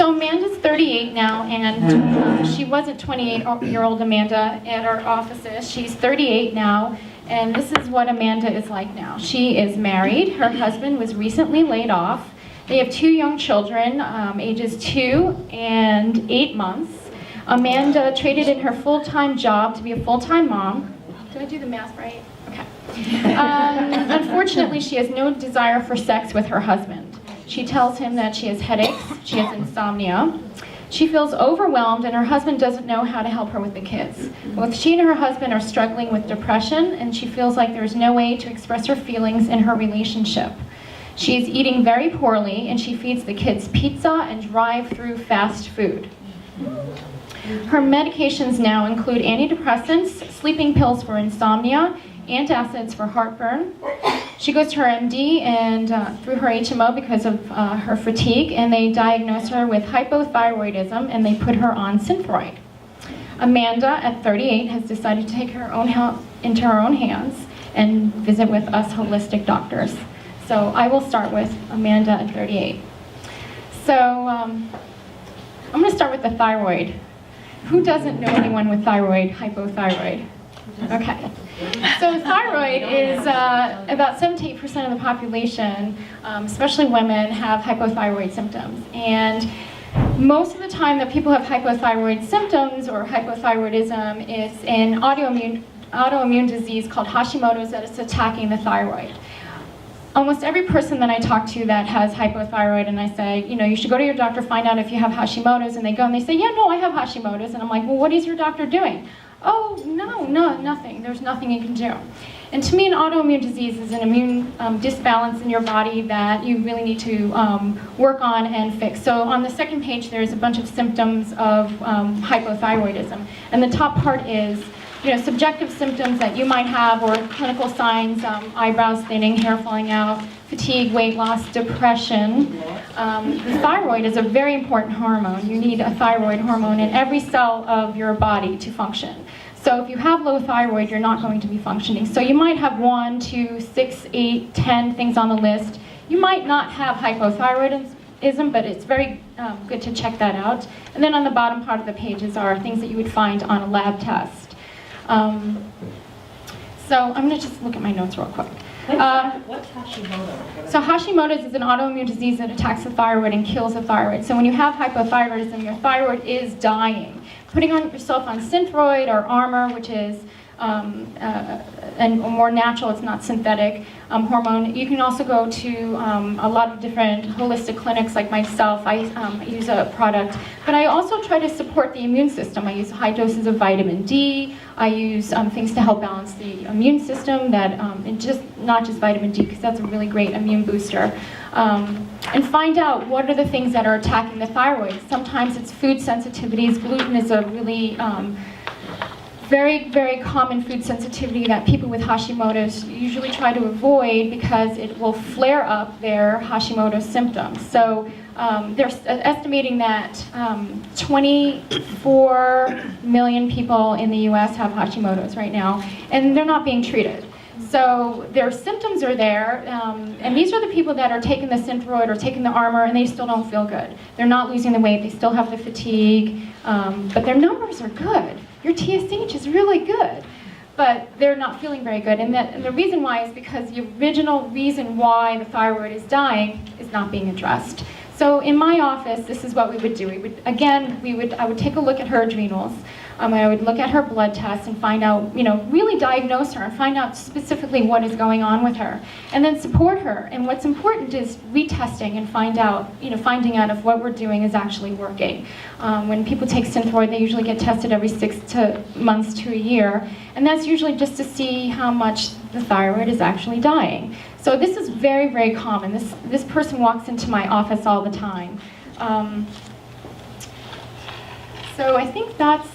So Amanda's 38 now, and she wasn't 28-year-old Amanda at our offices. She's 38 now, and this is what Amanda is like now. She is married. Her husband was recently laid off. They have 2 young children, ages 2 and 8 months. Amanda traded in her full-time job to be a full-time mom. Did I do the math right? Okay. Unfortunately, she has no desire for sex with her husband. She tells him that she has headaches, she has insomnia. She feels overwhelmed, and her husband doesn't know how to help her with the kids. Both she and her husband are struggling with depression, and she feels like there's no way to express her feelings in her relationship. She is eating very poorly, and she feeds the kids pizza and drive-through fast food. Her medications now include antidepressants, sleeping pills for insomnia, antacids for heartburn. She goes to her MD and through her HMO because of her fatigue, and they diagnose her with hypothyroidism, and they put her on Synthroid. Amanda, at 38, has decided to take her own health into her own hands and visit with us holistic doctors. So I will start with Amanda at 38. So I'm going to start with the thyroid. Who doesn't know anyone with thyroid, hypothyroid? Okay. So thyroid is about 7 to 8% of the population, especially women, have hypothyroid symptoms. And most of the time that people have hypothyroid symptoms or hypothyroidism, it's an autoimmune disease called Hashimoto's that is attacking the thyroid. Almost every person that I talk to that has hypothyroid, and I say, you know, you should go to your doctor, find out if you have Hashimoto's, and they go and they say, yeah, no, I have Hashimoto's. And I'm like, well, what is your doctor doing? Oh, no, nothing. There's nothing you can do. And to me, an autoimmune disease is an immune disbalance in your body that you really need to work on and fix. So on the second page, there's a bunch of symptoms of hypothyroidism. And the top part is, you know, subjective symptoms that you might have, or clinical signs, eyebrows thinning, hair falling out, fatigue, weight loss, depression. The thyroid is a very important hormone. You need a thyroid hormone in every cell of your body to function. So if you have low thyroid, you're not going to be functioning. So you might have 1, 2, 6, 8, 10 things on the list. You might not have hypothyroidism, but it's very good to check that out. And then on the bottom part of the pages are things that you would find on a lab test. So I'm going to just look at my notes real quick. What's Hashimoto? So Hashimoto's is an autoimmune disease that attacks the thyroid and kills the thyroid. So when you have hypothyroidism, your thyroid is dying. Putting yourself on Synthroid or Armour, which is and more natural, it's not synthetic hormone. You can also go to a lot of different holistic clinics like myself. I use a product, but I also try to support the immune system. I use high doses of vitamin D. I use things to help balance the immune system, that and not just vitamin D, because that's a really great immune booster. And find out what are the things that are attacking the thyroid. Sometimes it's food sensitivities. Gluten is a really very, very common food sensitivity that people with Hashimoto's usually try to avoid because it will flare up their Hashimoto's symptoms. So they're estimating that 24 million people in the US have Hashimoto's right now, and they're not being treated. So their symptoms are there, and these are the people that are taking the Synthroid or taking the Armour, and they still don't feel good. They're not losing the weight, they still have the fatigue, but their numbers are good. Your TSH is really good, but they're not feeling very good. And the reason why is because the original reason why the thyroid is dying is not being addressed. So in my office, this is what we would do. I would take a look at her adrenals. I would look at her blood tests and find out, really diagnose her and find out specifically what is going on with her, and then support her. And what's important is retesting and finding out if what we're doing is actually working. When people take Synthroid, they usually get tested every 6 months to a year, and that's usually just to see how much the thyroid is actually dying. So this is very, very common. This person walks into my office all the time. So I think that's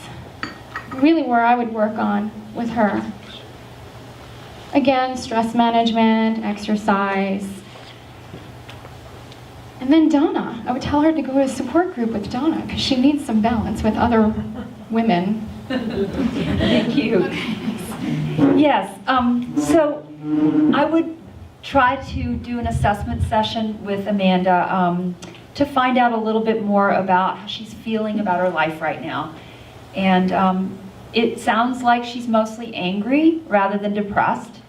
really where I would work on with her. Again, stress management, exercise. And then Donna. I would tell her to go to a support group with Donna because she needs some balance with other women. Thank you. Yes, so I would try to do an assessment session with Amanda to find out a little bit more about how she's feeling about her life right now. And it sounds like she's mostly angry rather than depressed,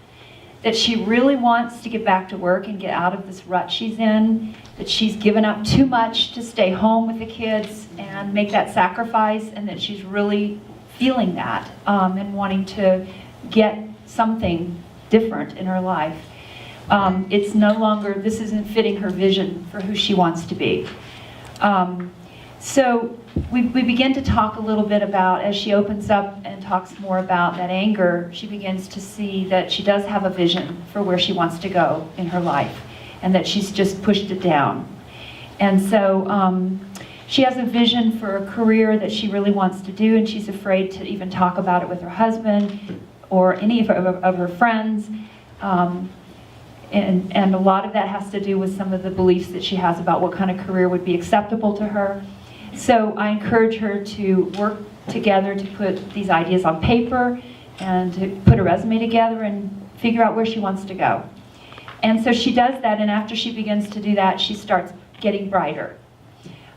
that she really wants to get back to work and get out of this rut she's in, that she's given up too much to stay home with the kids and make that sacrifice, and that she's really feeling that and wanting to get something different in her life. It's no longer, this isn't fitting her vision for who she wants to be. So we begin to talk a little bit about, as she opens up and talks more about that anger, she begins to see that she does have a vision for where she wants to go in her life, and that she's just pushed it down. And so she has a vision for a career that she really wants to do, and she's afraid to even talk about it with her husband or any of her friends. And a lot of that has to do with some of the beliefs that she has about what kind of career would be acceptable to her. So I encourage her to work together to put these ideas on paper and to put a resume together and figure out where she wants to go. And so she does that, and after she begins to do that, she starts getting brighter.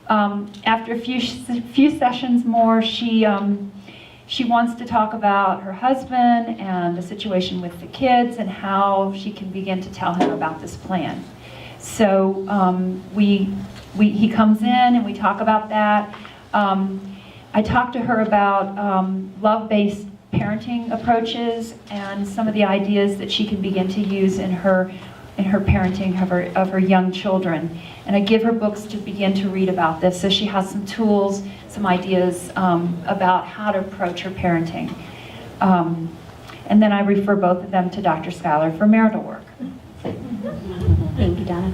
After a few sessions more, she wants to talk about her husband and the situation with the kids and how she can begin to tell him about this plan. So he comes in and we talk about that. I talked to her about love-based parenting approaches and some of the ideas that she can begin to use in her parenting of her young children. And I give her books to begin to read about this, so she has some tools, some ideas about how to approach her parenting. And then I refer both of them to Dr. Schuyler for marital work. Thank you, Donna.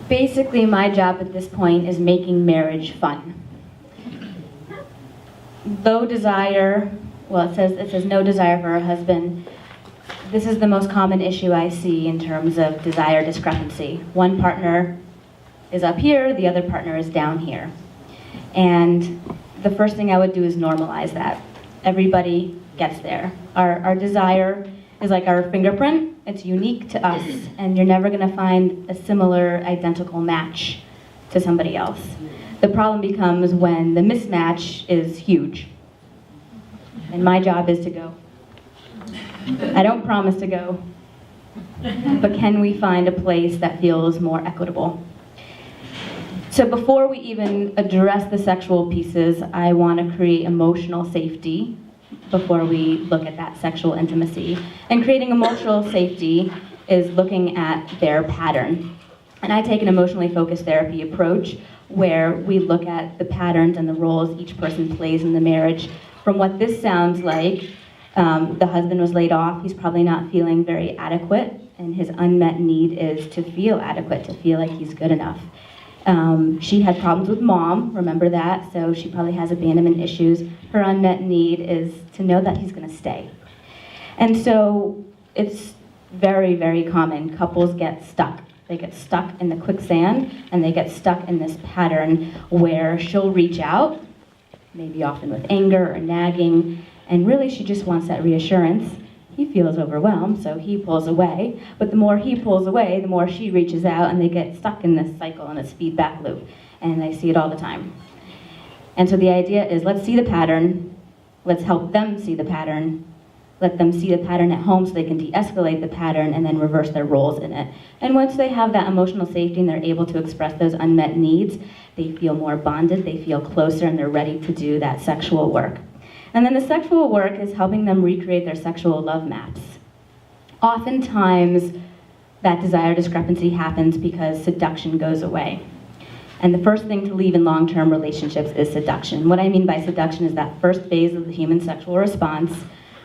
Basically, my job at this point is making marriage fun. Low desire, well, it says no desire for her husband. This is the most common issue I see in terms of desire discrepancy. One partner is up here, the other partner is down here. And the first thing I would do is normalize that. Everybody gets there. Our desire is like our fingerprint. It's unique to us, and you're never gonna find a similar, identical match to somebody else. The problem becomes when the mismatch is huge. And my job is to go. I don't promise to go, but can we find a place that feels more equitable? So before we even address the sexual pieces, I want to create emotional safety before we look at that sexual intimacy. And creating emotional safety is looking at their pattern. And I take an emotionally focused therapy approach where we look at the patterns and the roles each person plays in the marriage. From what this sounds like, the husband was laid off. He's probably not feeling very adequate, and his unmet need is to feel adequate, to feel like he's good enough. She had problems with mom, remember that, so she probably has abandonment issues. Her unmet need is to know that he's going to stay. And so it's very, very common. Couples get stuck. They get stuck in the quicksand, and they get stuck in this pattern where she'll reach out, maybe often with anger or nagging, and really she just wants that reassurance. He feels overwhelmed, so he pulls away. But the more he pulls away, the more she reaches out, and they get stuck in this cycle and this feedback loop. And I see it all the time. And so the idea is, let's see the pattern. Let's help them see the pattern. Let them see the pattern at home so they can de-escalate the pattern and then reverse their roles in it. And once they have that emotional safety and they're able to express those unmet needs, they feel more bonded, they feel closer, and they're ready to do that sexual work. And then the sexual work is helping them recreate their sexual love maps. Oftentimes, that desire discrepancy happens because seduction goes away. And the first thing to leave in long-term relationships is seduction. What I mean by seduction is that first phase of the human sexual response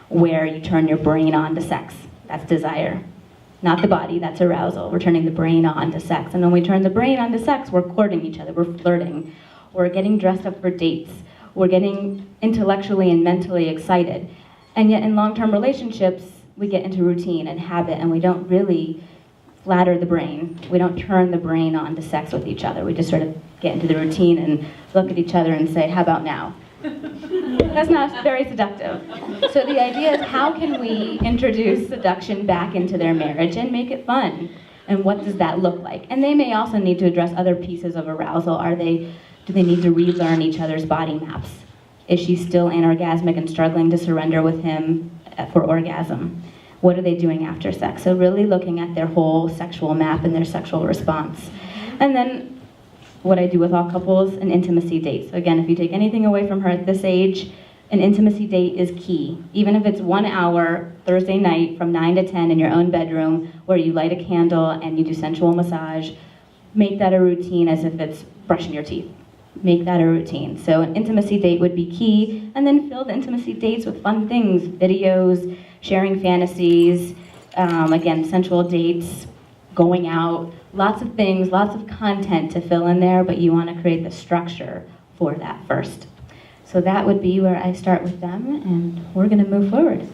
where you turn your brain on to sex. That's desire. Not the body, that's arousal. We're turning the brain on to sex. And when we turn the brain on to sex, we're courting each other, we're flirting, we're getting dressed up for dates, we're getting intellectually and mentally excited. And yet in long-term relationships, we get into routine and habit, and we don't really flatter the brain. We don't turn the brain on to sex with each other. We just sort of get into the routine and look at each other and say, how about now? That's not very seductive. So the idea is, how can we introduce seduction back into their marriage and make it fun? And what does that look like? And they may also need to address other pieces of arousal. Do they need to relearn each other's body maps? Is she still anorgasmic and struggling to surrender with him for orgasm? What are they doing after sex? So really looking at their whole sexual map and their sexual response. And then what I do with all couples, an intimacy date. So again, if you take anything away from her at this age, an intimacy date is key. Even if it's 1 hour, Thursday night from 9 to 10 in your own bedroom, where you light a candle and you do sensual massage, make that a routine as if it's brushing your teeth. Make that a routine. So an intimacy date would be key, and then fill the intimacy dates with fun things, videos, sharing fantasies, again, sensual dates, going out, lots of things, lots of content to fill in there, but you want to create the structure for that first. So that would be where I start with them, and we're going to move forward.